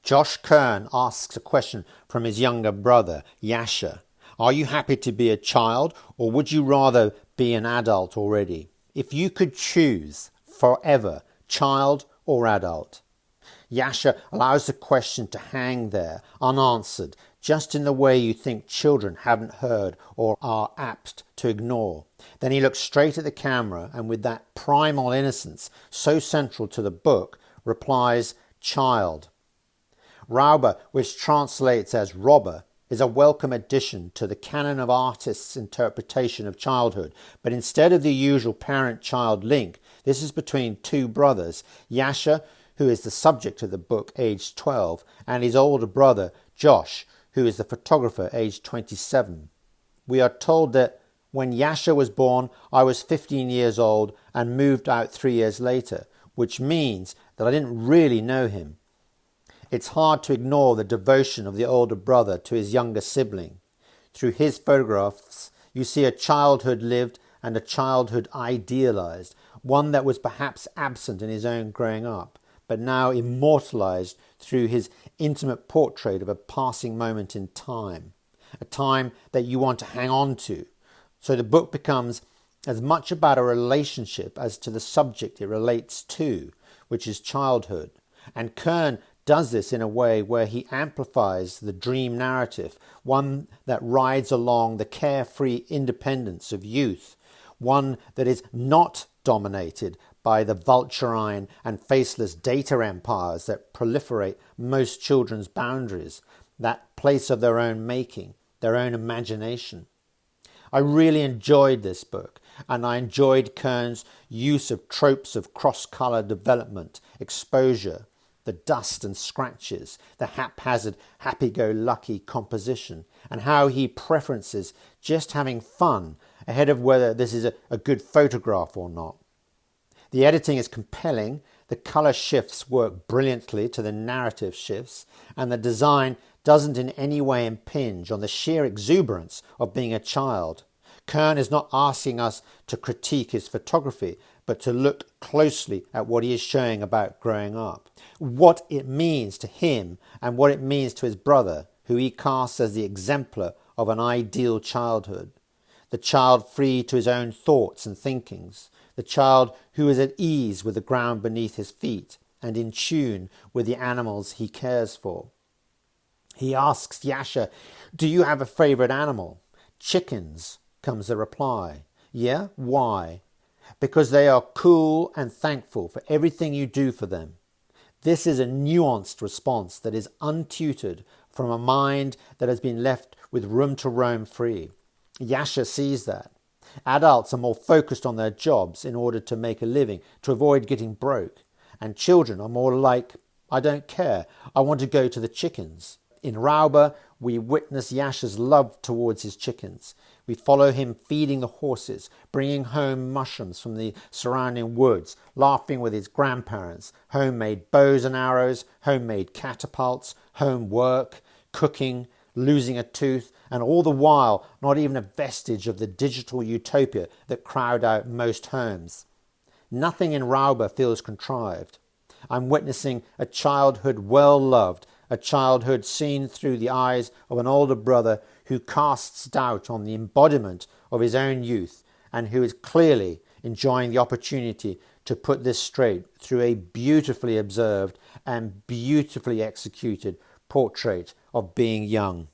Josh Kern asks a question from his younger brother, Yasha. Are you happy to be a child, or would you rather be an adult already? If you could choose forever, child or adult. Yasha allows the question to hang there, unanswered, just in the way you think children haven't heard or are apt to ignore. Then he looks straight at the camera and with that primal innocence so central to the book, replies, child. Rauber, which translates as robber, is a welcome addition to the canon of artists' interpretation of childhood, but instead of the usual parent-child link, this is between two brothers, Yasha, who is the subject of the book, aged 12, and his older brother, Josh, who is the photographer, aged 27. We are told that when Yasha was born, I was 15 years old and moved out 3 years later, which means that I didn't really know him. It's hard to ignore the devotion of the older brother to his younger sibling. Through his photographs, you see a childhood lived and a childhood idealized, one that was perhaps absent in his own growing up, but now immortalized through his intimate portrait of a passing moment in time, a time that you want to hang on to. So the book becomes as much about a relationship as to the subject it relates to, which is childhood. And Kern does this in a way where he amplifies the dream narrative, one that rides along the carefree independence of youth, one that is not dominated by the vulturine and faceless data empires that proliferate most children's boundaries, that place of their own making, their own imagination. I really enjoyed this book, and I enjoyed Kern's use of tropes of cross-colour development, exposure, the dust and scratches, the haphazard, happy-go-lucky composition, and how he preferences just having fun ahead of whether this is a good photograph or not. The editing is compelling, the colour shifts work brilliantly to the narrative shifts, and the design doesn't in any way impinge on the sheer exuberance of being a child. Kern is not asking us to critique his photography, but to look closely at what he is showing about growing up, what it means to him and what it means to his brother, who he casts as the exemplar of an ideal childhood. The child free to his own thoughts and thinkings, the child who is at ease with the ground beneath his feet and in tune with the animals he cares for. He asks Yasha, do you have a favourite animal? Chickens, comes the reply. Yeah, why? Because they are cool and thankful for everything you do for them. This is a nuanced response that is untutored from a mind that has been left with room to roam free. Yasha sees that. Adults are more focused on their jobs in order to make a living, to avoid getting broke. And children are more like, I don't care, I want to go to the chickens. In Rauber, we witness Yasha's love towards his chickens. We follow him feeding the horses, bringing home mushrooms from the surrounding woods, laughing with his grandparents, homemade bows and arrows, homemade catapults, home work, cooking, losing a tooth, and all the while not even a vestige of the digital utopia that crowd out most homes. Nothing in Rauber feels contrived. I'm witnessing a childhood well loved, a childhood seen through the eyes of an older brother who casts doubt on the embodiment of his own youth and who is clearly enjoying the opportunity to put this straight through a beautifully observed and beautifully executed portrait of being young.